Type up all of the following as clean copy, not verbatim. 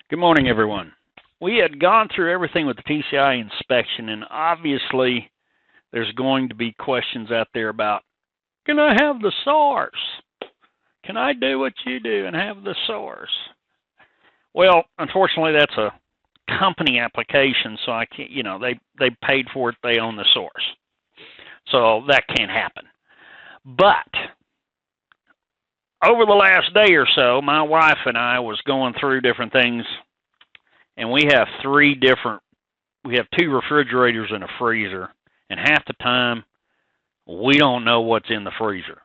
Good morning, everyone. We had gone through everything with the TCI inspection, and obviously there's going to be questions out there about, can I have the source? Can I do what you do and have the source? Well, unfortunately, that's a company application, so I can't, they paid for it, they own the source. So that can't happen. But over the last day or so, my wife and I was going through different things, and we have we have 2 refrigerators and a freezer, and half the time we don't know what's in the freezer.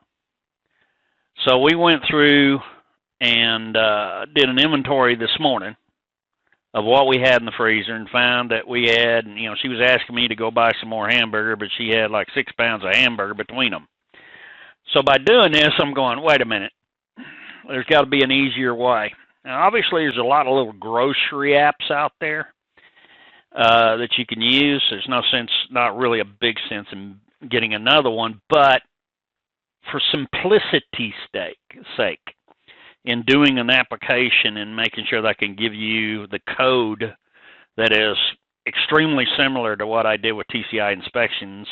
So we went through and did an inventory this morning of what we had in the freezer and found that we had, she was asking me to go buy some more hamburger, but she had like 6 pounds of hamburger between them. So by doing this, I'm going, wait a minute, there's got to be an easier way. Now, obviously, there's a lot of little grocery apps out there that you can use. There's not really a big sense in getting another one, but for simplicity's sake, in doing an application and making sure that I can give you the code that is extremely similar to what I did with TCI inspections,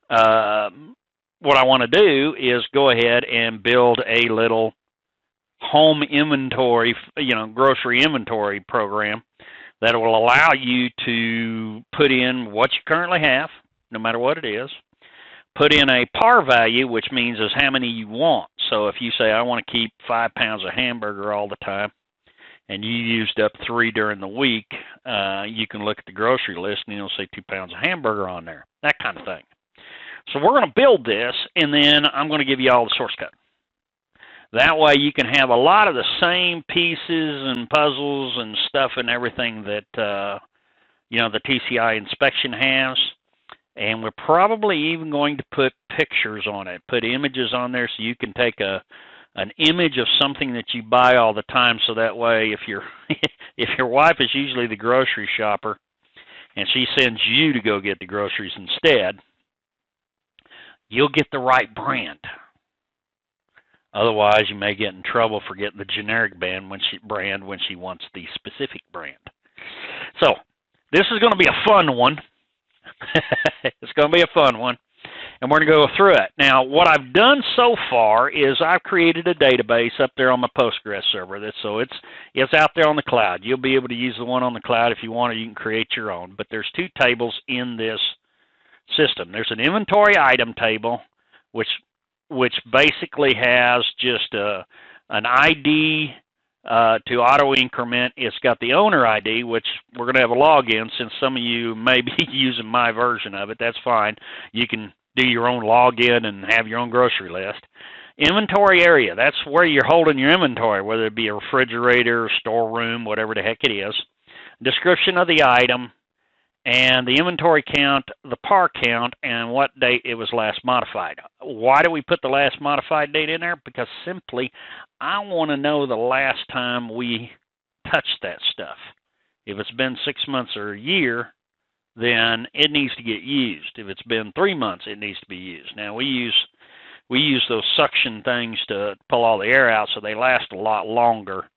what I want to do is go ahead and build a little home inventory, grocery inventory program that will allow you to put in what you currently have, no matter what it is, put in a par value, which means is how many you want. So if you say, I want to keep 5 pounds of hamburger all the time, and you used up 3 during the week, you can look at the grocery list and you'll see 2 pounds of hamburger on there, that kind of thing. So we're going to build this, and then I'm going to give you all the source code. That way you can have a lot of the same pieces and puzzles and stuff and everything that, the TCI inspection has. And we're probably even going to put pictures on it, put images on there so you can take an image of something that you buy all the time. So that way if your wife is usually the grocery shopper and she sends you to go get the groceries instead, you'll get the right brand. Otherwise, you may get in trouble for getting the generic brand when she wants the specific brand. So this is going to be a fun one. It's going to be a fun one, and we're going to go through it. Now, what I've done so far is I've created a database up there on my Postgres server. So it's out there on the cloud. You'll be able to use the one on the cloud if you want, or you can create your own. But there's 2 tables in this system. There's an inventory item table, which basically has just an ID to auto increment. It's got the owner ID, which we're going to have a login. Since some of you may be using my version of it, that's fine. You can do your own login and have your own grocery list. Inventory area, that's where you're holding your inventory, whether it be a refrigerator, storeroom, whatever the heck it is. Description of the item, and the inventory count, the par count, and what date it was last modified. Why do we put the last modified date in there? Because simply, I want to know the last time we touched that stuff. If it's been 6 months or a year, then it needs to get used. If it's been 3 months, it needs to be used. Now, we use those suction things to pull all the air out, so they last a lot longer,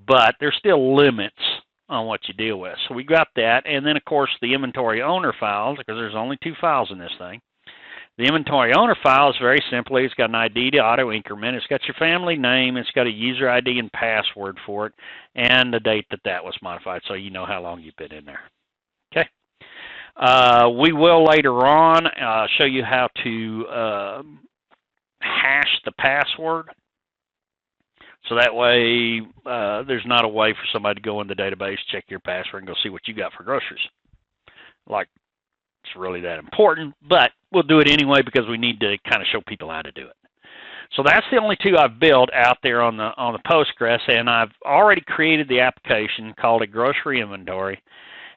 but there's still limits on what you deal with. So we got that, and then of course the inventory owner files, because there's only 2 files in this thing. The inventory owner file is very simply, it's got an ID to auto increment, it's got your family name, it's got a user ID and password for it, and the date that was modified, so you know how long you've been in there. Okay. We will later on show you how to hash the password. So that way, there's not a way for somebody to go in the database, check your password, and go see what you got for groceries. Like, it's really that important, but we'll do it anyway because we need to kind of show people how to do it. So that's the only 2 I've built out there on the Postgres, and I've already created the application called a grocery inventory,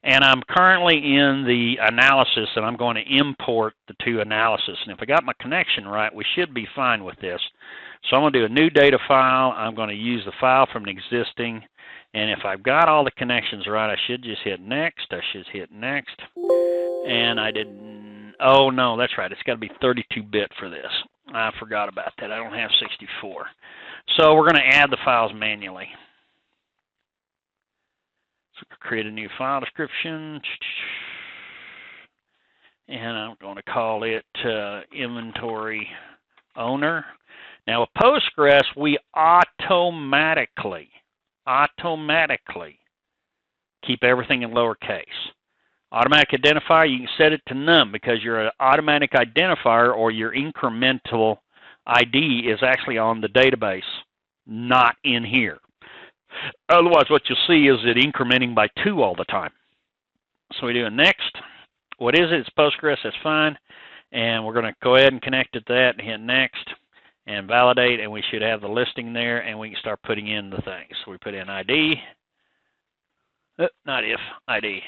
and I'm currently in the analysis, and I'm going to import the 2 analysis. And if I got my connection right, we should be fine with this. So I'm going to do a new data file. I'm going to use the file from an existing. And if I've got all the connections right, I should just hit next. I should hit next. And I didn't. Oh, no, that's right. It's got to be 32-bit for this. I forgot about that. I don't have 64. So we're going to add the files manually. So create a new file description. And I'm going to call it inventory owner. Now with Postgres, we automatically keep everything in lowercase. Automatic identifier, you can set it to none because your automatic identifier or your incremental ID is actually on the database, not in here. Otherwise, what you'll see is it incrementing by 2 all the time. So we do a next. What is it? It's Postgres. That's fine. And we're going to go ahead and connect it to that and hit next and validate, and we should have the listing there, and we can start putting in the things. So we put in ID. Not if, ID.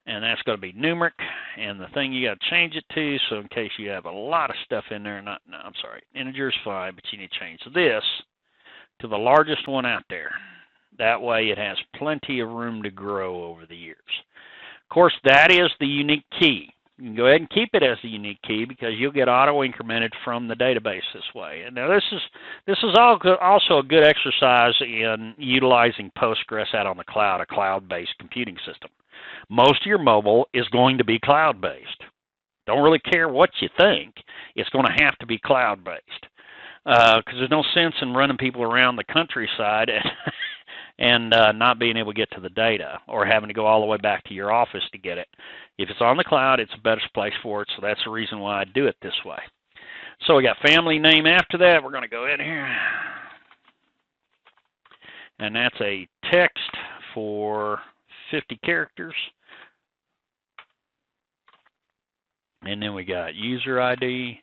And that's going to be numeric, and the thing you got to change it to, so in case you have a lot of stuff in there, integer is fine, but you need to change this to the largest one out there. That way it has plenty of room to grow over the years. Of course, that is the unique key. You can go ahead and keep it as the unique key because you'll get auto-incremented from the database this way. And now this is also a good exercise in utilizing Postgres out on the cloud, a cloud-based computing system. Most of your mobile is going to be cloud-based. Don't really care what you think. It's going to have to be cloud-based because there's no sense in running people around the countryside and not being able to get to the data or having to go all the way back to your office to get it. If it's on the cloud, it's a better place for it, so that's the reason why I do it this way. So we got family name after that. We're going to go in here. And that's a text for 50 characters. And then we got user ID,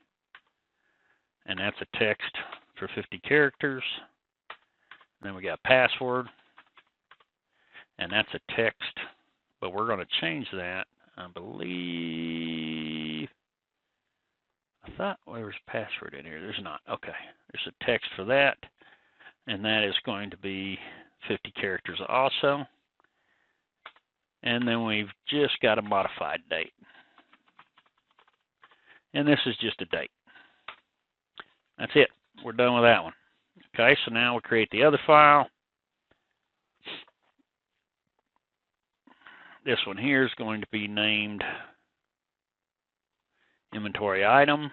and that's a text for 50 characters. And then we got password, and that's a text, but we're going to change that. I believe, I thought there was a password in here. There's not. Okay, there's a text for that, and that is going to be 50 characters also. And then we've just got a modified date. And this is just a date. That's it. We're done with that one. Okay, so now we'll create the other file. This one here is going to be named inventory item.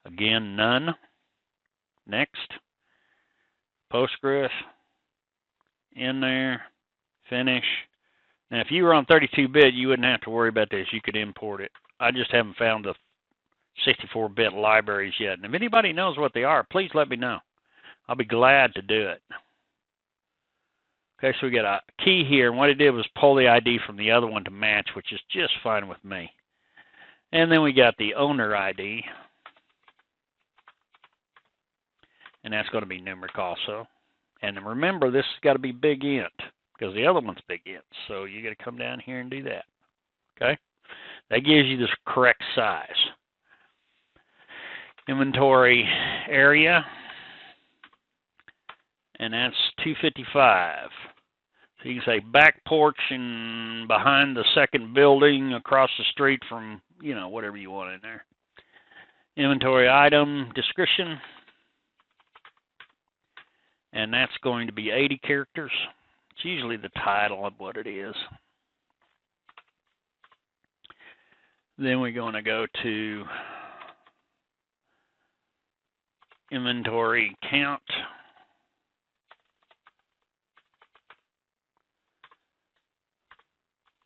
Again, none. Next. Postgres. In there. Finish. Now, if you were on 32-bit, you wouldn't have to worry about this. You could import it. I just haven't found the 64-bit libraries yet. And if anybody knows what they are, please let me know. I'll be glad to do it. Okay, so we got a key here. And what it did was pull the ID from the other one to match, which is just fine with me. And then we got the owner ID. And that's going to be numeric also. And remember, this has got to be big int, because the other one's big int. So you got to come down here and do that. Okay? That gives you this correct size. Inventory area. And that's 255. So you can say back porch and behind the second building across the street from, whatever you want in there. Inventory item description. And that's going to be 80 characters. It's usually the title of what it is. Then we're going to go to inventory count.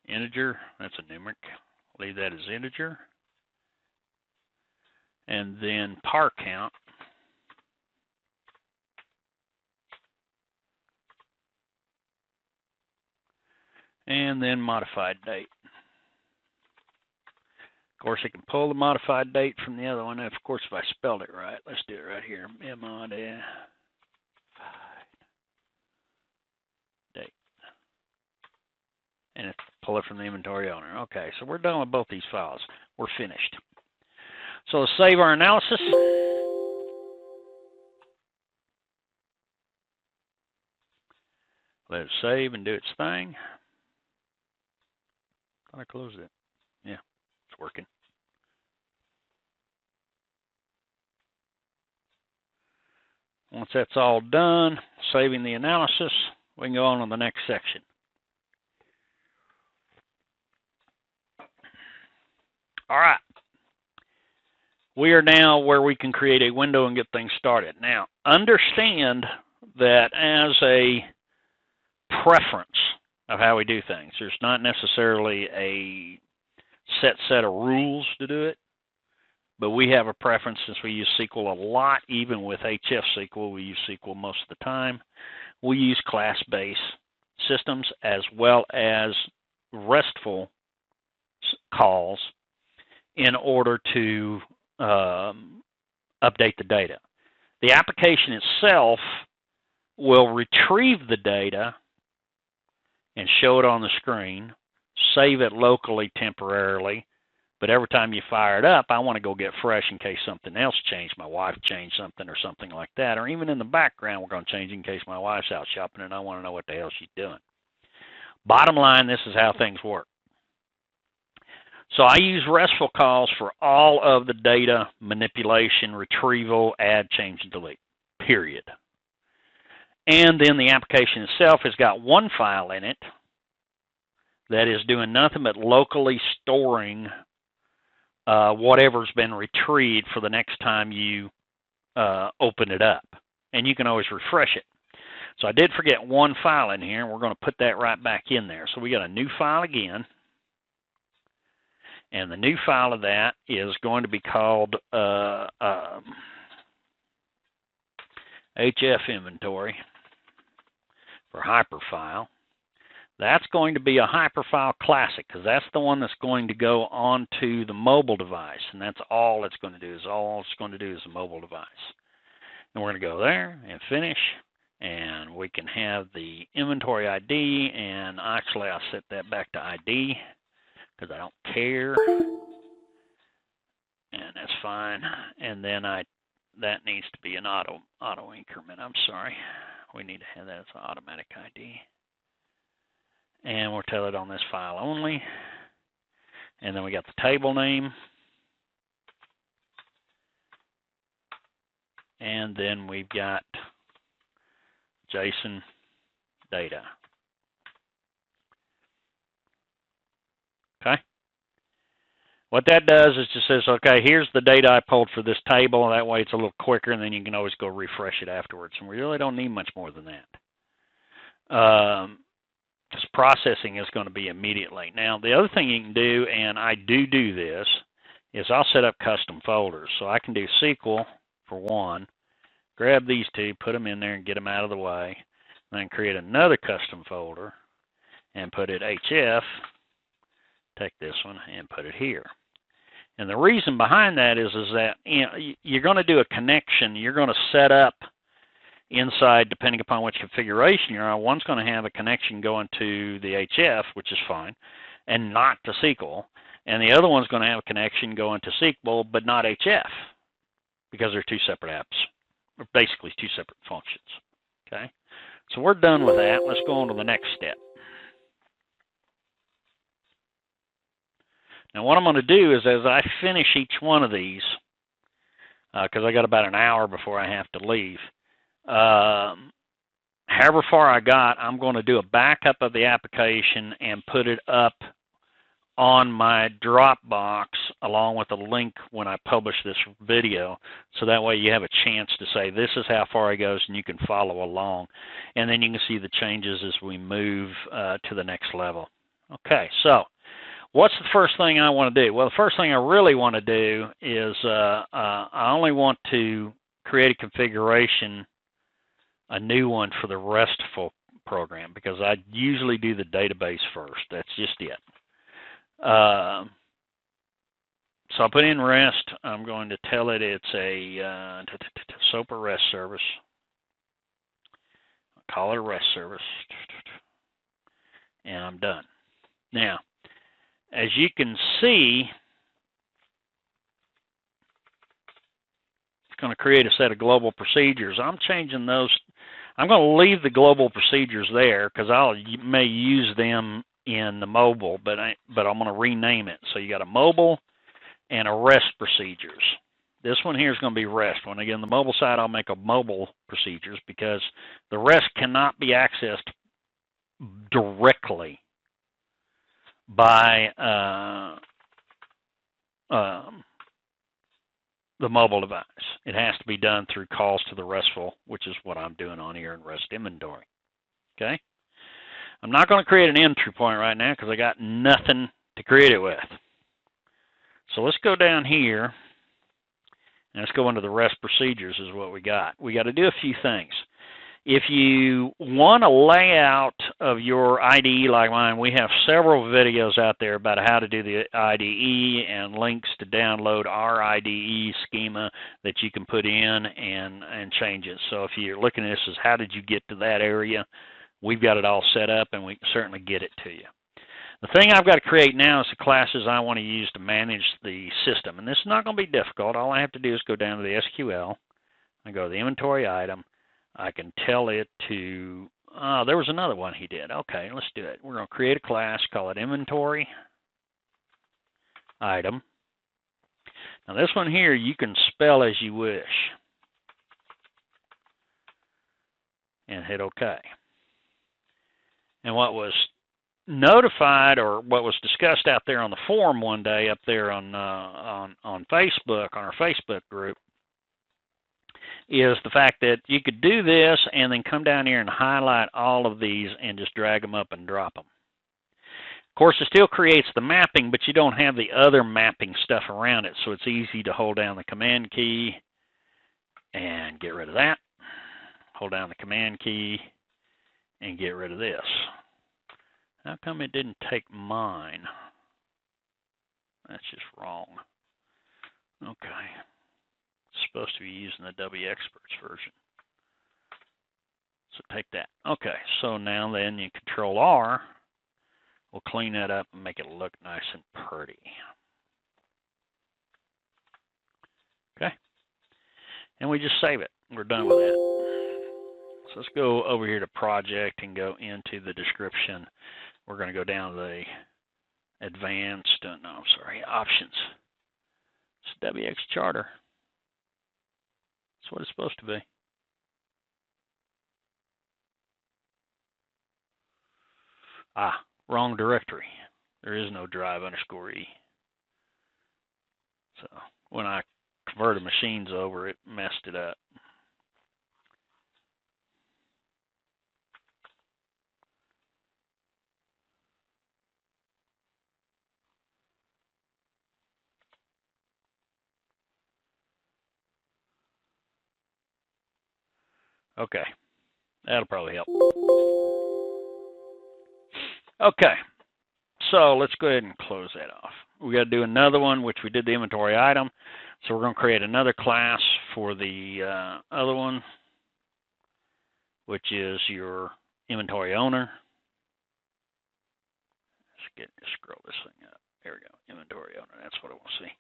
Integer, that's a numeric. Leave that as integer. And then par count. And then modified date. Of course, it can pull the modified date from the other one. Of course, if I spelled it right, let's do it right here. Modified date. And pull it from the inventory owner. Okay, so we're done with both these files. We're finished. So let's save our analysis. Let it save and do its thing. I closed it. Yeah, it's working. Once that's all done, saving the analysis, we can go on to the next section. All right. We are now where we can create a window and get things started. Now, understand that as a preference of how we do things, there's not necessarily a set of rules to do it, but we have a preference since we use SQL a lot. Even with HF SQL, we use SQL most of the time. We use class-based systems as well as RESTful calls in order to update the data. The application itself will retrieve the data and show it on the screen, save it locally temporarily, but every time you fire it up, I want to go get fresh in case something else changed. My wife changed something or something like that, or even in the background, we're going to change in case my wife's out shopping and I want to know what the hell she's doing. Bottom line, this is how things work. So I use RESTful calls for all of the data manipulation, retrieval, add, change, and delete, period. And then the application itself has got one file in it that is doing nothing but locally storing whatever's been retrieved for the next time you open it up. And you can always refresh it. So I did forget one file in here, and we're going to put that right back in there. So we got a new file again. And the new file of that is going to be called HF inventory for hyperfile. That's going to be a hyperfile classic because that's the one that's going to go onto the mobile device. And that's all it's going to do is the mobile device. And we're going to go there and finish. And we can have the inventory ID. And actually, I'll set that back to ID. Because I don't care, and that's fine. And then that needs to be an auto increment. I'm sorry, we need to have that as an automatic ID, and we'll tell it on this file only. And then we got the table name, and then we've got JSON data. Okay. What that does is just says, okay, here's the data I pulled for this table. That way it's a little quicker, and then you can always go refresh it afterwards. And we really don't need much more than that. This processing is going to be immediately. Now, the other thing you can do, and I do this, is I'll set up custom folders. So I can do SQL for one, grab these two, put them in there, and get them out of the way. And then create another custom folder and put it HF. Take this one and put it here. And the reason behind that is that you're going to do a connection. You're going to set up inside, depending upon which configuration you're on. One's going to have a connection going to the HF, which is fine, and not to SQL. And the other one's going to have a connection going to SQL, but not HF, because they're two separate apps, or basically two separate functions. Okay, so we're done with that. Let's go on to the next step. Now what I'm going to do is as I finish each one of these, because I got about an hour before I have to leave, however far I got, I'm going to do a backup of the application and put it up on my Dropbox along with a link when I publish this video, so that way you have a chance to say this is how far it goes and you can follow along. And then you can see the changes as we move to the next level. Okay, so what's the first thing I want to do? Well, the first thing I really want to do is I only want to create a configuration, a new one for the RESTful program, because I usually do the database first. That's just it. So I'll put in REST. I'm going to tell it it's a SOAP REST service. I'll call it a REST service. And I'm done. Now, as you can see, it's going to create a set of global procedures. I'm changing those. I'm going to leave the global procedures there because I may use them in the mobile, but I'm going to rename it. So you got a mobile and a REST procedures. This one here is going to be Restful. And again, the mobile side, I'll make a mobile procedures because the rest cannot be accessed directly by the mobile device. It has to be done through calls to the Restful, which is what I'm doing on here in Rest Inventory. Okay? I'm not going to create an entry point right now because I got nothing to create it with. So let's go down here and let's go into the rest procedures is what we got. We got to do a few things. If you want a layout of your IDE like mine, we have several videos out there about how to do the IDE and links to download our IDE schema that you can put in and change it. So if you're looking at this as how did you get to that area, we've got it all set up and we can certainly get it to you. The thing I've got to create now is the classes I want to use to manage the system. And this is not going to be difficult. All I have to do is go down to the SQL. I go to the inventory item. I can tell it to, there was another one he did. Okay, let's do it. We're going to create a class, call it inventory item. Now this one here you can spell as you wish. And hit OK. And what was notified or what was discussed out there on the forum one day up there on Facebook, on our Facebook group, is the fact that you could do this and then come down here and highlight all of these and just drag them up and drop them. Of course, it still creates the mapping, but you don't have the other mapping stuff around it, so it's easy to hold down the command key and get rid of that. Hold down the command key and get rid of this. How come it didn't take mine? That's just wrong. Okay. It's supposed to be using the Wxperts version. So take that. Okay, so now then you Control R. We'll clean that up and make it look nice and pretty. Okay. And we just save it. We're done with that. So let's go over here to Project and go into the description. We're going to go down to the Advanced, Options. It's WX Charter. That's what it's supposed to be. Wrong directory. There is no drive_e. So when I converted machines over, it messed it up. Okay, that'll probably help. Okay, so let's go ahead and close that off. We got to do another one, which we did the inventory item. So we're going to create another class for the other one, which is your inventory owner. Let's scroll this thing up. There we go, inventory owner. That's what I want to see.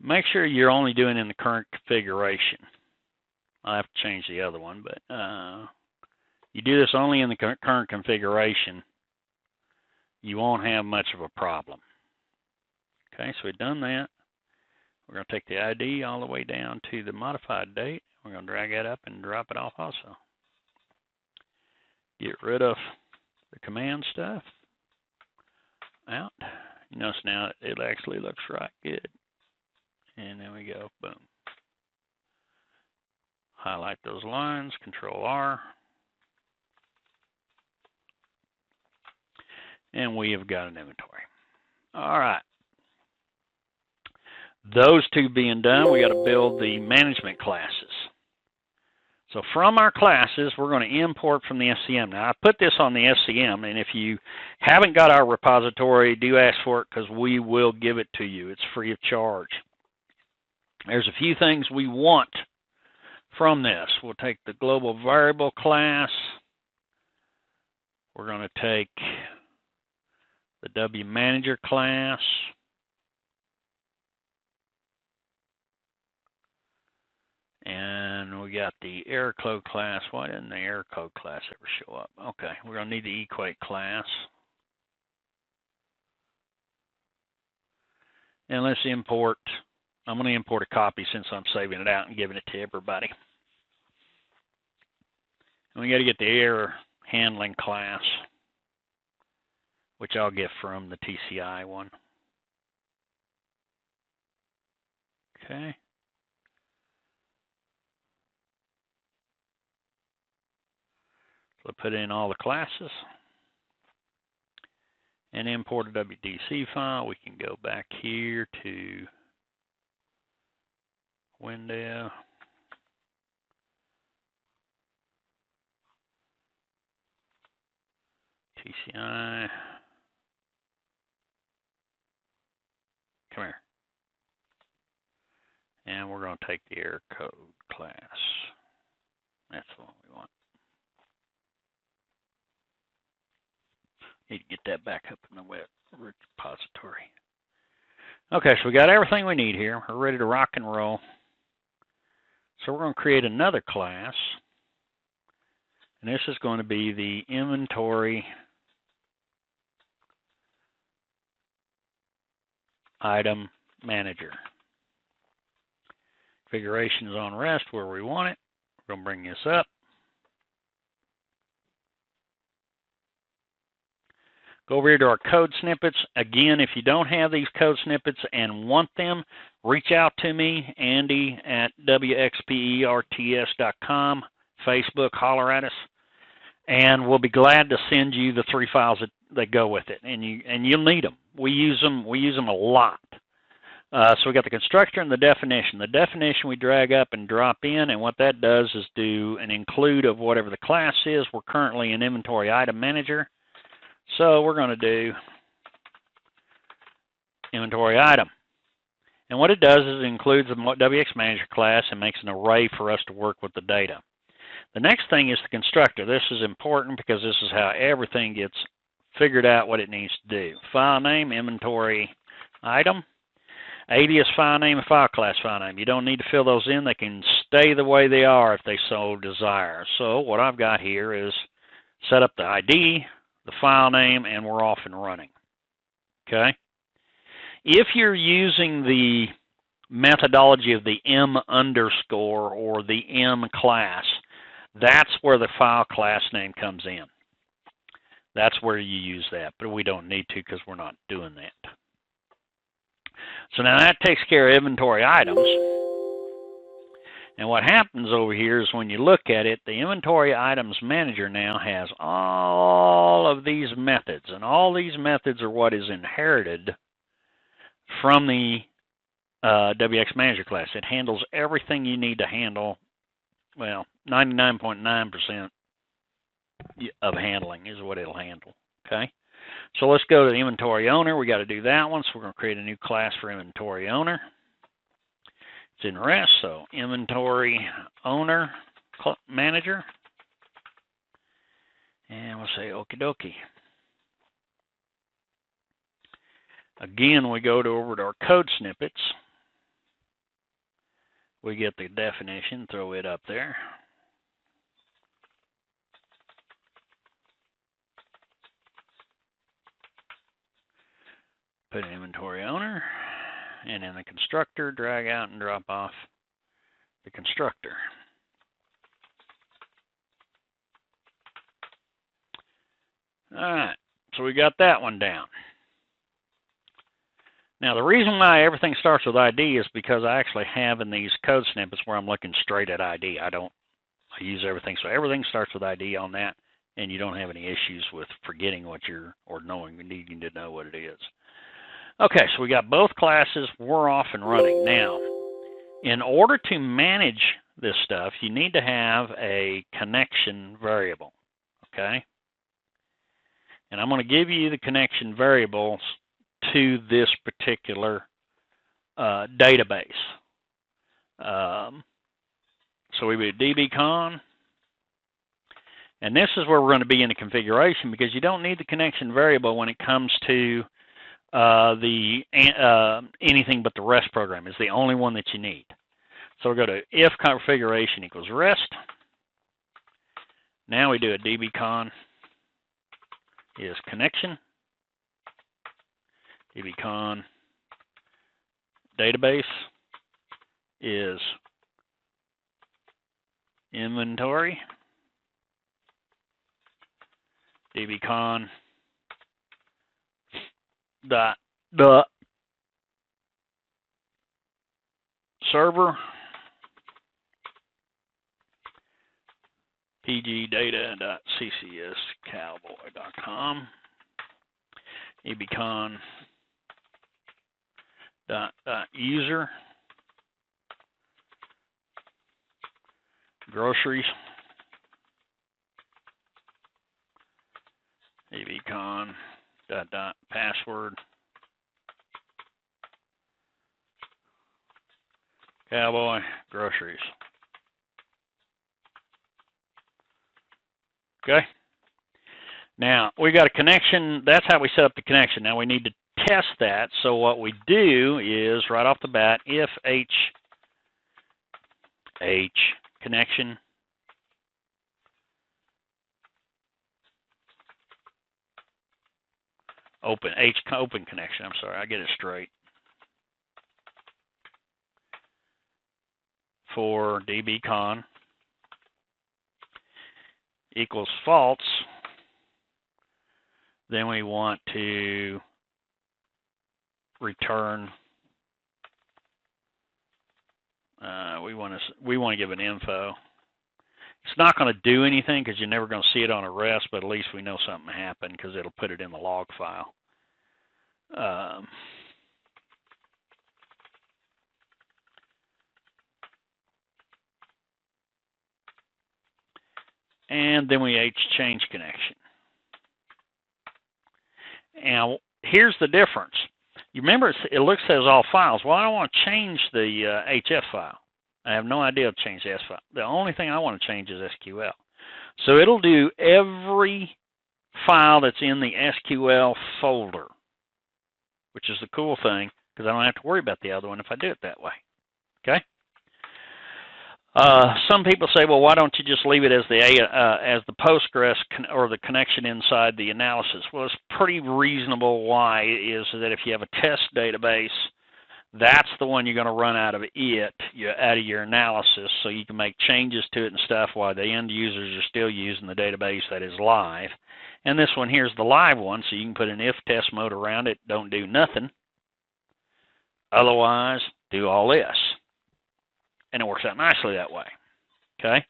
Make sure you're only doing in the current configuration. I have to change the other one, but you do this only in the current configuration, you won't have much of a problem. Okay, so we've done that. We're going to take the ID all the way down to the modified date. We're going to drag that up and drop it off also. Get rid of the command stuff out. You notice now it actually looks right good. And then we go, boom. Highlight those lines, Control R. And we have got an inventory. All right. Those two being done, we got to build the management classes. So from our classes, we're going to import from the SCM. Now, I put this on the SCM, and if you haven't got our repository, do ask for it because we will give it to you. It's free of charge. There's a few things we want from this. We'll take the global variable class. We're going to take the WManager class. And we got the error code class. Why didn't the error code class ever show up? Okay, we're going to need the equate class. And let's import. I'm going to import a copy since I'm saving it out and giving it to everybody. And we got to get the error handling class, which I'll get from the TCI one. Okay. So put in all the classes and import a WDC file. We can go back here to window. TCI. Come here. And we're going to take the error code class. That's the one we want. Need to get that back up in the web repository. Okay, so we got everything we need here. We're ready to rock and roll. So we're going to create another class. And this is going to be the inventory item manager. Configuration is on rest where we want it. We're going to bring this up. Go over here to our code snippets. Again, if you don't have these code snippets and want them, reach out to me, Andy at wxperts.com, Facebook, holler at us, and we'll be glad to send you the 3 files that go with it. And you'll need them. We use them a lot. So we got the constructor and the definition. The definition we drag up and drop in, and what that does is do an include of whatever the class is. We're currently an inventory item manager. So we're going to do inventory item. And what it does is it includes the WX Manager class and makes an array for us to work with the data. The next thing is the constructor. This is important because this is how everything gets figured out what it needs to do. File name, inventory item, alias file name, and file class file name. You don't need to fill those in. They can stay the way they are if they so desire. So what I've got here is set up the ID, the file name, and we're off and running. Okay? If you're using the methodology of the M underscore or the M class, that's where the file class name comes in. That's where you use that, but we don't need to because we're not doing that. So now that takes care of inventory items. And what happens over here is when you look at it, the inventory items manager now has all of these methods. And all these methods are what is inherited from the WX Manager class. It handles everything you need to handle. Well, 99.9% of handling is what it'll handle. Okay? So let's go to the inventory owner. We got to do that one. So we're going to create a new class for inventory owner. It's in rest, so inventory owner manager. And we'll say okie dokie. Again, we go over to our code snippets. We get the definition, throw it up there. Put an inventory owner. And in the constructor, drag out and drop off the constructor. All right, so we got that one down. Now, the reason why everything starts with ID is because I actually have in these code snippets where I'm looking straight at ID. I use everything, so everything starts with ID on that, and you don't have any issues with forgetting what you're, or needing to know what it is. Okay, so we got both classes. We're off and running. Now, in order to manage this stuff, you need to have a connection variable, okay? And I'm going to give you the connection variables to this particular database. So we do dbcon, and this is where we're going to be in the configuration because you don't need the connection variable when it comes to anything but the REST program is the only one that you need. So we'll go to if configuration equals rest. Now we do a dbcon is connection, dbcon database is inventory, dbcon dot server pgdata.ccscowboy.com, dbcon user groceries, dbcon password cowboy groceries. Okay. Now we got a connection. That's how we set up the connection. Now we need to test that. So what we do is right off the bat, if h connection open connection. I'm sorry, I get it straight. For dbcon equals false, then we want to return. We want to give an info. It's not going to do anything because you're never going to see it on a rest, but at least we know something happened because it'll put it in the log file. And then we change connection. Now, here's the difference. You remember it says all files. Well, I don't want to change the HF file. I have no idea to change the S file. The only thing I want to change is SQL. So it'll do every file that's in the SQL folder, which is the cool thing because I don't have to worry about the other one if I do it that way. Okay? Some people say, well, why don't you just leave it as the Postgres or the connection inside the analysis? Well, it's pretty reasonable. Why is that if you have a test database, that's the one you're going to run out of out of your analysis, so you can make changes to it and stuff while the end users are still using the database that is live. And this one here is the live one, so you can put an if test mode around it. Don't do nothing. Otherwise, do all this. And it works out nicely that way. Okay?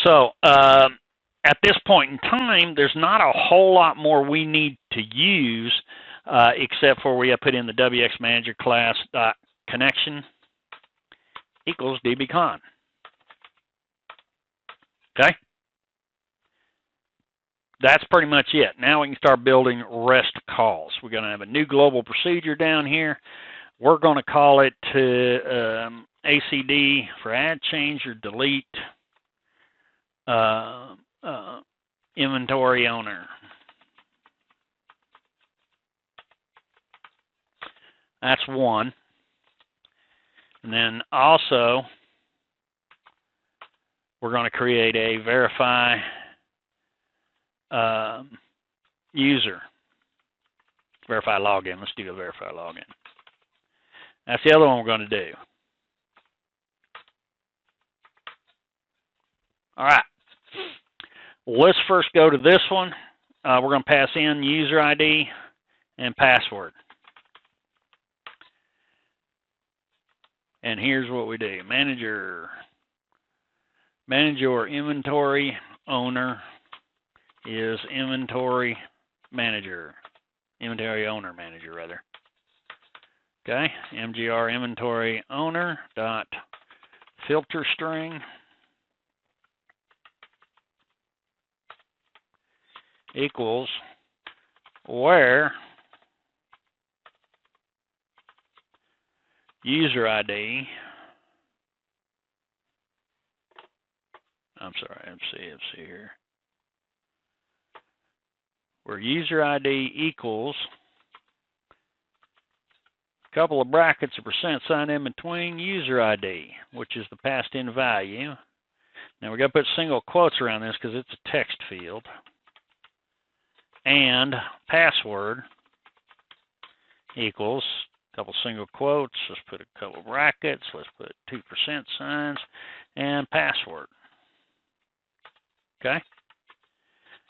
So at this point in time, there's not a whole lot more we need to use except for we have put in the wxmanager class connection equals dbcon. Okay? That's pretty much it. Now we can start building REST calls. We're going to have a new global procedure down here. We're going to call it ACD for add, change, or delete inventory owner. That's one. And then also, we're going to create a verify user. Verify login. Let's do a verify login. That's the other one we're going to do. All right. Let's first go to this one. We're going to pass in user ID and password. And here's what we do. Manage your inventory owner is inventory manager. Inventory owner manager, rather. Okay, mgr inventory owner dot filter string equals where user ID, I'm sorry, MC here, where user ID equals couple of brackets, a percent sign in between, user ID, which is the passed in value. Now we got to put single quotes around this because it's a text field. And password equals a couple single quotes. Let's put a couple brackets. Let's put 2% signs and password. Okay.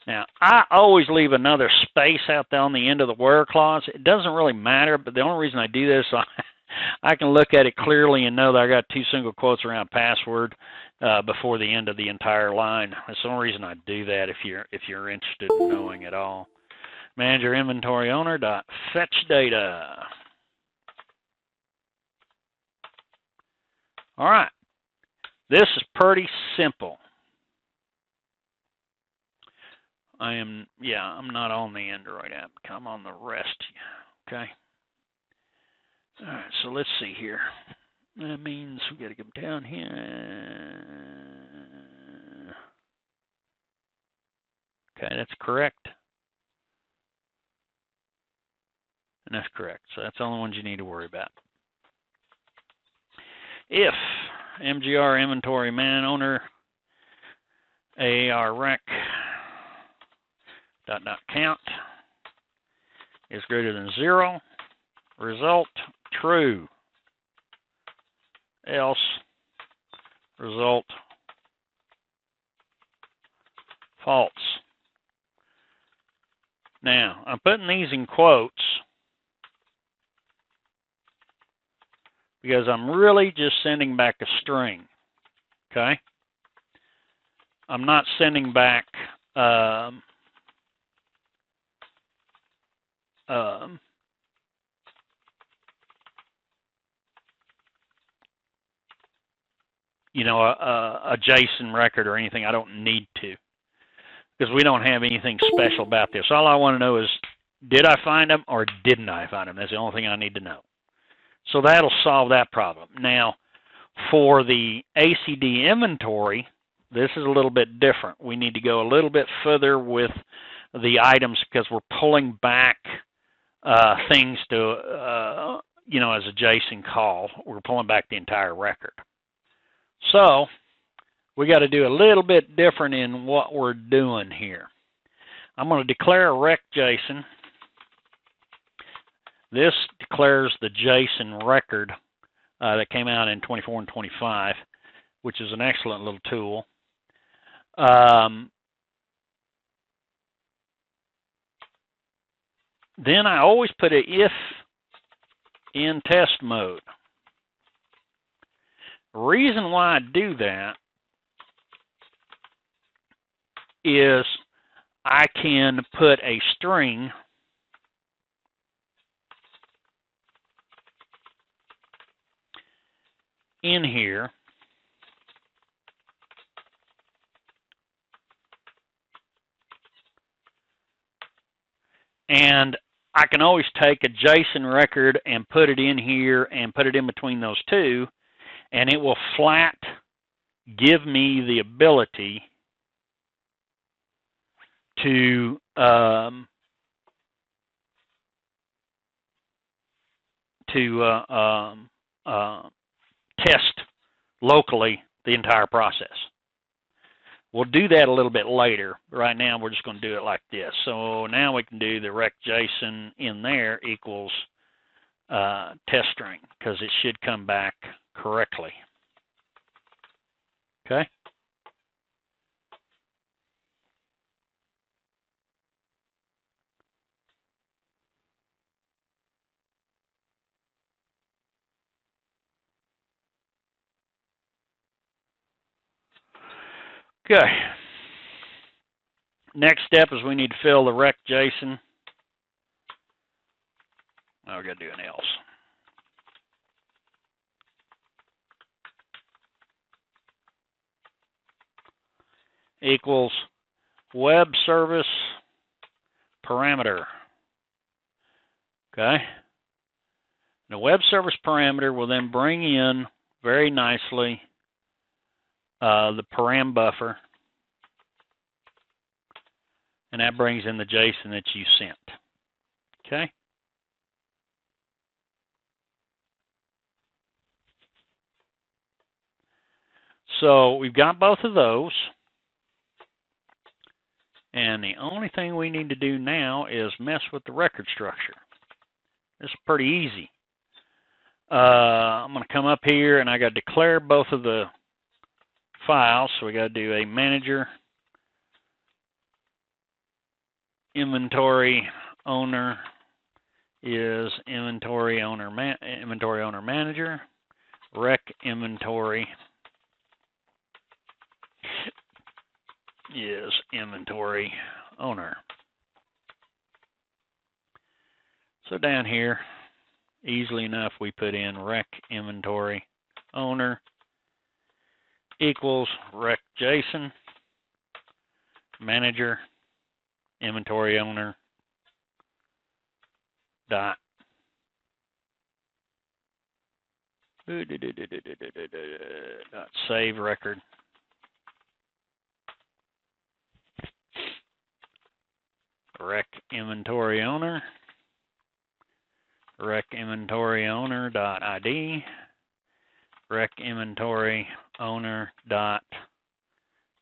Now, I always leave another space out there on the end of the where clause. It doesn't really matter, but the only reason I do this, I can look at it clearly and know that I got 2 single quotes around password before the end of the entire line. That's the only reason I do that if you're interested in knowing it all. Manager inventory owner dot fetch data. All right. This is pretty simple. I'm not on the Android app. I'm on the rest. Okay. All right, so let's see here. That means we got to go down here. Okay, that's correct. And that's correct. So that's the only ones you need to worry about. If MGR inventory man owner AAR rec dot count is greater than 0, result true, else result false. Now, I'm putting these in quotes because I'm really just sending back a string, okay? I'm not sending back a JSON record or anything. I don't need to because we don't have anything special about this. All I want to know is, did I find them or didn't I find them? That's the only thing I need to know. So that'll solve that problem. Now, for the ACD inventory, this is a little bit different. We need to go a little bit further with the items because we're pulling back things to, as a JSON call. We're pulling back the entire record. So we got to do a little bit different in what we're doing here. I'm going to declare a rec JSON. This declares the JSON record that came out in 24 and 25, which is an excellent little tool. Then I always put an if in test mode. The reason why I do that is I can put a string in here and I can always take a JSON record and put it in here and put it in between those two, and it will flat give me the ability to test locally the entire process. We'll do that a little bit later. Right now, we're just going to do it like this. So now we can do the rec JSON in there equals test string because it should come back correctly. Okay. Okay. Next step is we need to fill the rec JSON. Oh, we got to do an else. Equals web service parameter. Okay. The web service parameter will then bring in very nicely the param buffer, and that brings in the JSON that you sent. Okay. So we've got both of those. And the only thing we need to do now is mess with the record structure. This is pretty easy. I'm going to come up here and I got to declare both of the files. So we got to do a manager inventory owner is inventory owner manager, rec inventory is inventory owner. So down here, easily enough, we put in rec inventory owner equals rec JSON manager inventory owner dot save record. Rec inventory owner dot ID rec inventory owner dot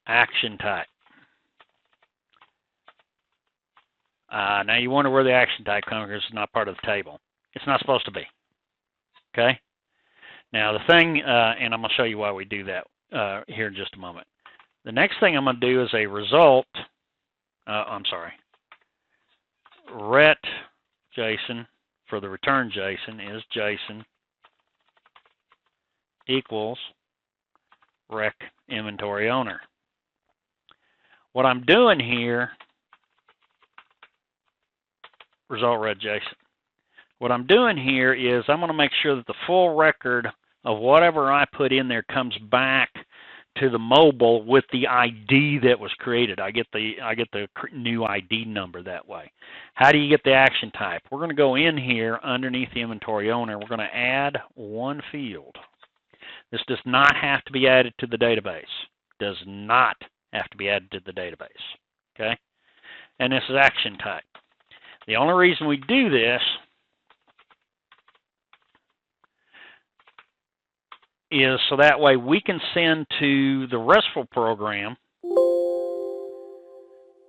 action type. Now you wonder where the action type comes from because it's not part of the table. It's not supposed to be. Okay. Now the thing, and I'm going to show you why we do that here in just a moment. The next thing I'm going to do is a result. Ret JSON for the return JSON is JSON equals rec inventory owner. What I'm doing here, result ret JSON. What I'm doing here is I'm going to make sure that the full record of whatever I put in there comes back to the mobile with the ID that was created. I get the new ID number that way. How do you get the action type? We're going to go in here underneath the inventory owner. We're going to add one field. This does not have to be added to the database. Does not have to be added to the database. Okay? And this is action type. The only reason we do this is so that way we can send to the Restful program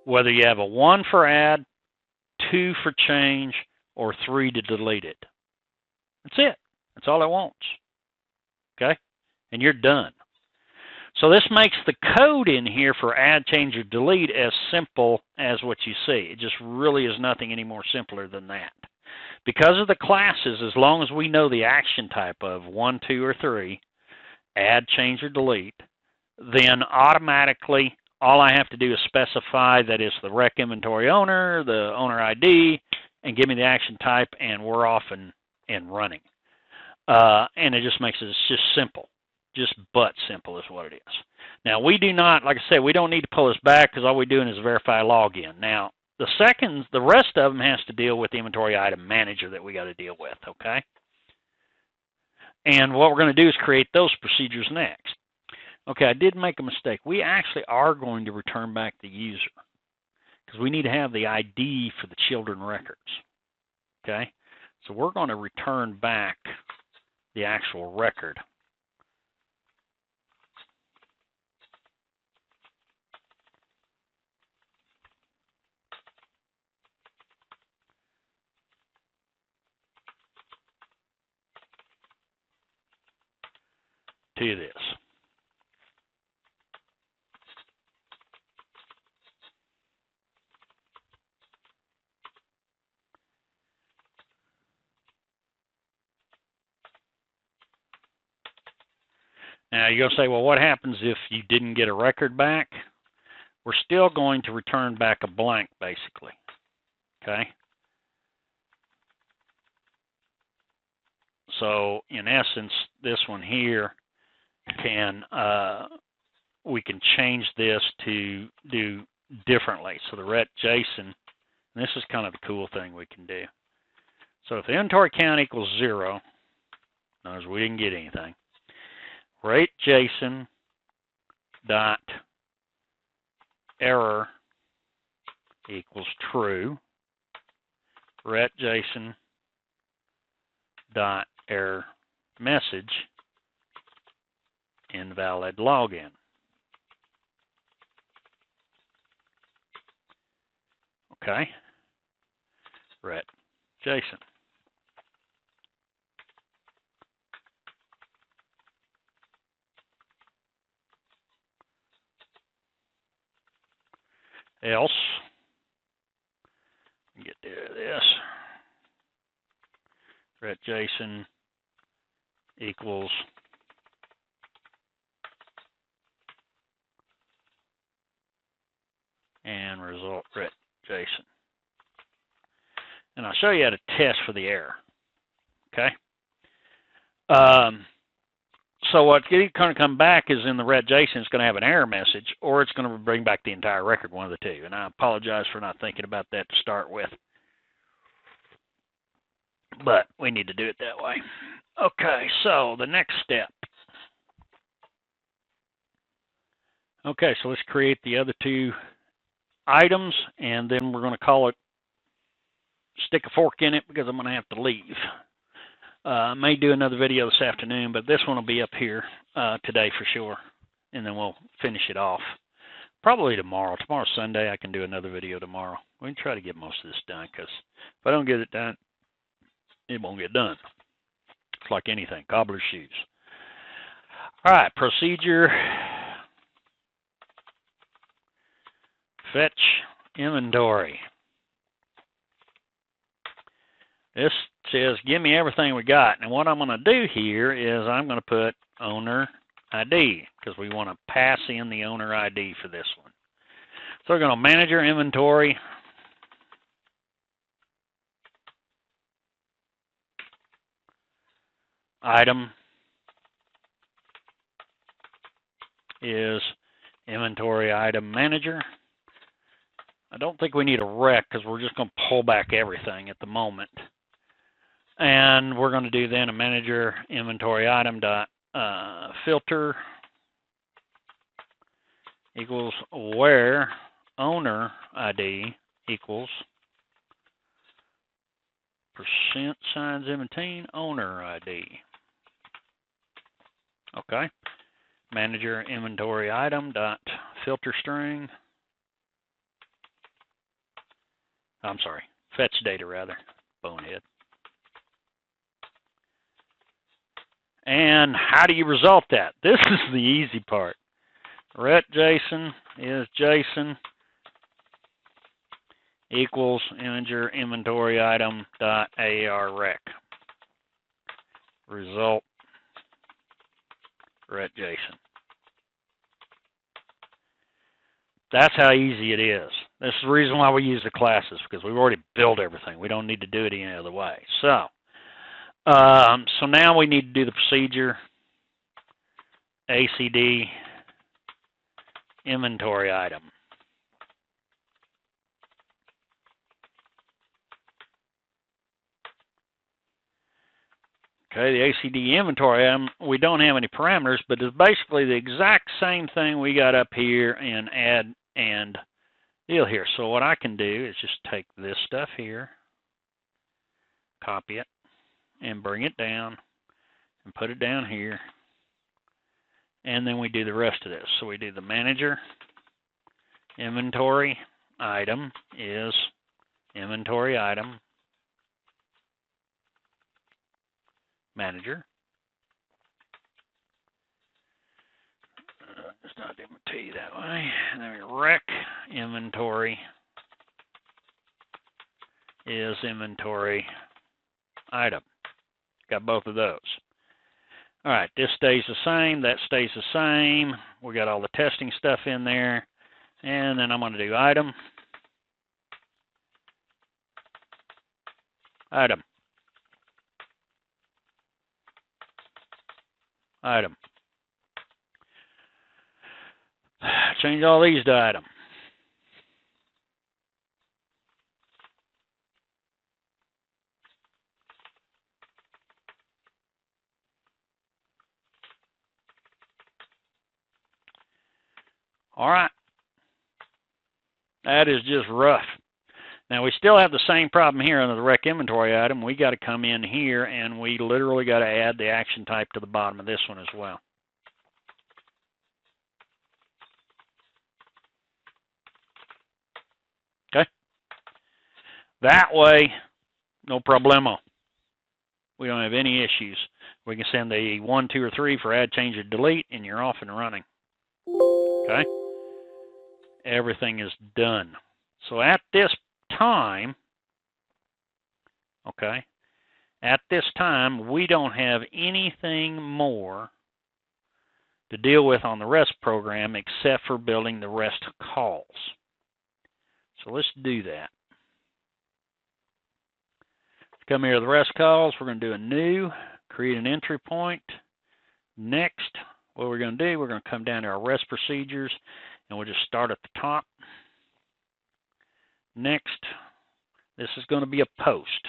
whether you have a 1 for add, 2 for change, or 3 to delete it. That's it. That's all it wants. Okay? And you're done. So this makes the code in here for add, change, or delete as simple as what you see. It just really is nothing any more simpler than that. Because of the classes, as long as we know the action type of 1, 2, or 3, add, change, or delete, then automatically all I have to do is specify that it's the rec inventory owner, the owner ID, and give me the action type, and we're off and running. And it just makes it just simple. Just but simple is what it is. Now, we do not, like I said, we don't need to pull this back because all we're doing is verify login. Now, the rest of them has to deal with the inventory item manager that we got to deal with, okay? And what we're going to do is create those procedures next. Okay, I did make a mistake. We actually are going to return back the user because we need to have the ID for the children records, okay? So we're going to return back the actual record. To this. Now you're going to say, well, what happens if you didn't get a record back? We're still going to return back a blank, basically. Okay? So in essence, this one here we can change this to do differently. So the ret JSON, and this is kind of the cool thing we can do. So if the inventory count equals 0, notice we didn't get anything. Rate JSON dot error equals true. Ret JSON dot error message invalid login. Okay. Ret JSON. Else, get rid of this. Ret JSON equals and result ret JSON. And I'll show you how to test for the error. Okay. So what's going to come back is in the ret JSON, it's going to have an error message, or it's going to bring back the entire record, one of the two. And I apologize for not thinking about that to start with. But we need to do it that way. Okay, so the next step. Okay, so let's create the other two items, and then we're going to call it stick a fork in it because I'm going to have to leave. I may do another video this afternoon, but this one will be up here today for sure, and then we'll finish it off. Probably tomorrow. Tomorrow's Sunday. I can do another video tomorrow. We can try to get most of this done, because if I don't get it done, it won't get done. It's like anything, cobbler's shoes. All right, procedure. Fetch inventory. This says, give me everything we got. And what I'm going to do here is I'm going to put owner ID, because we want to pass in the owner ID for this one. So we're going to manager inventory. Item is inventory item manager. I don't think we need a rec because we're just going to pull back everything at the moment. And we're going to do then a manager inventory item dot filter equals where owner ID equals %17 owner ID. Okay. Manager inventory item dot filter string. I'm sorry, fetch data rather, bonehead. And how do you result that? This is the easy part. Ret JSON is JSON equals integer inventory item dot arrec. Result ret JSON. That's how easy it is. This is the reason why we use the classes, because we've already built everything. We don't need to do it any other way. So now we need to do the procedure ACD inventory item. Okay, the ACD inventory item, we don't have any parameters, but it's basically the exact same thing we got up here in add and deal here. So what I can do is just take this stuff here, copy it, and bring it down and put it down here. And then we do the rest of this. So we do the manager inventory item is inventory item manager. It's not MT that way. And then rec inventory is inventory item. Got both of those. All right, this stays the same. That stays the same. We got all the testing stuff in there. And then I'm going to do item. Item. Item. Change all these to item. All right. That is just rough. Now we still have the same problem here under the rec inventory item. We got to come in here and we literally got to add the action type to the bottom of this one as well. That way, no problemo. We don't have any issues. We can send a 1, 2, or 3 for add, change, or delete, and you're off and running. Okay? Everything is done. So at this time, okay, at this time, we don't have anything more to deal with on the REST program except for building the REST calls. So let's do that. Come here to the REST calls. We're going to do a new, create an entry point. Next, what we're going to do, we're going to come down to our REST procedures, and we'll just start at the top. Next, this is going to be a post.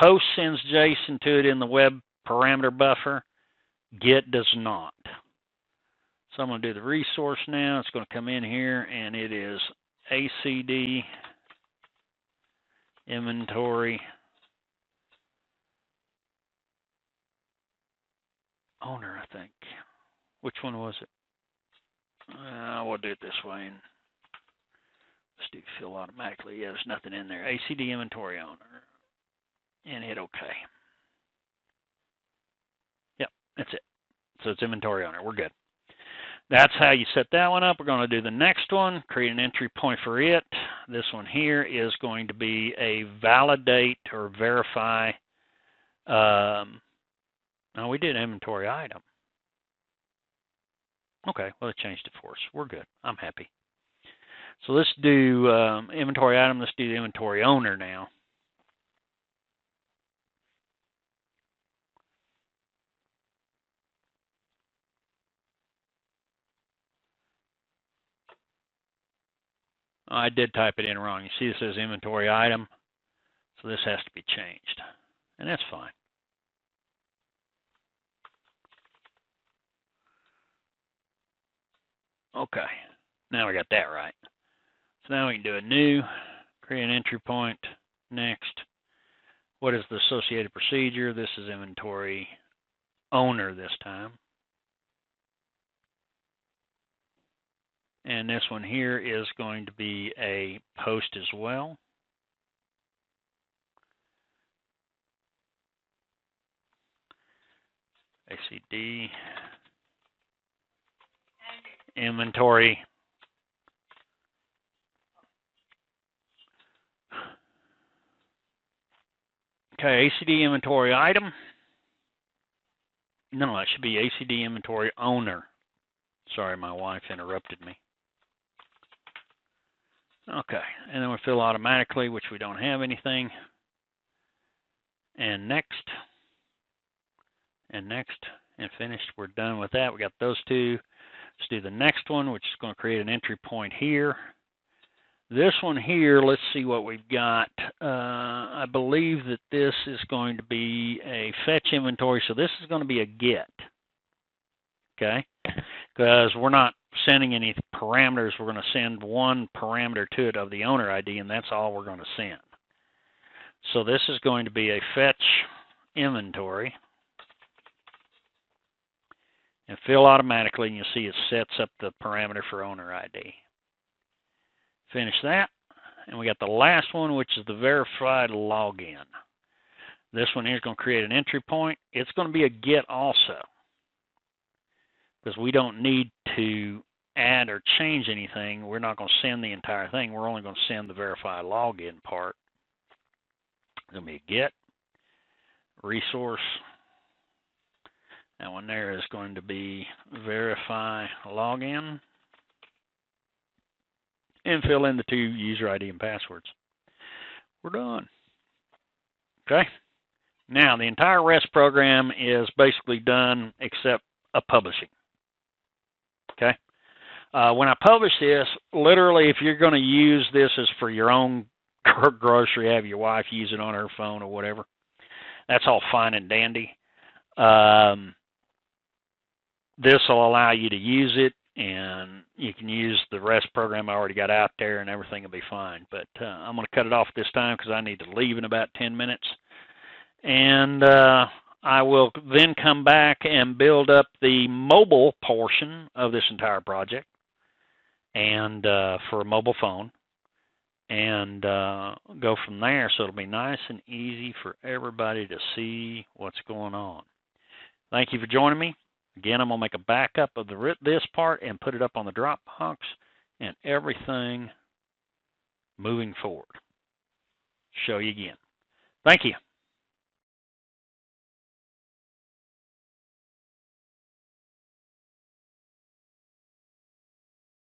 Post sends JSON to it in the web parameter buffer. Get does not. So I'm going to do the resource now. It's going to come in here, and it is ACD inventory owner, I think. Which one was it? We'll do it this way. And let's do fill automatically. Yeah, there's nothing in there. ACD inventory owner. And hit OK. Yep, that's it. So it's inventory owner. We're good. That's how you set that one up. We're going to do the next one, create an entry point for it. This one here is going to be a validate or verify. No, we did inventory item. Okay, well, it changed it for us. We're good. I'm happy. So let's do inventory item. Let's do the inventory owner now. I did type it in wrong. You see it says inventory item, so this has to be changed, and that's fine. Okay, now we got that right. So now we can do a new, create an entry point. Next, what is the associated procedure? This is inventory owner this time. And this one here is going to be a post as well. ACD inventory okay, ACD inventory item. No, it should be ACD inventory owner. Sorry, my wife interrupted me. Okay, and then we fill automatically, which we don't have anything. And next, and finished. We're done with that. We got those two. Let's do the next one, which is going to create an entry point here. This one here, let's see what we've got. I believe that this is going to be a fetch inventory, so this is going to be a get. Okay, because we're not sending any parameters. We're going to send one parameter to it of the owner ID, and that's all we're going to send. So this is going to be a fetch inventory. And fill automatically, and you'll see it sets up the parameter for owner ID. Finish that, and we got the last one, which is the verified login. This one here is going to create an entry point. It's going to be a get also, because we don't need to add or change anything. We're not going to send the entire thing. We're only going to send the verify login part. It's going to be a get resource. That one there is going to be verify login. And fill in the 2 user ID and passwords. We're done. Okay. Now, the entire REST program is basically done except a publishing. Okay. When I publish this, literally, if you're going to use this as for your own grocery, have your wife use it on her phone or whatever, that's all fine and dandy. This will allow you to use it, and you can use the REST program I already got out there, and everything will be fine. But I'm going to cut it off this time because I need to leave in about 10 minutes. And I will then come back and build up the mobile portion of this entire project and for a mobile phone. and go from there. So it'll be nice and easy for everybody to see what's going on. Thank you for joining me. Again, I'm going to make a backup of this part and put it up on the Dropbox and everything moving forward. Show you again. Thank you.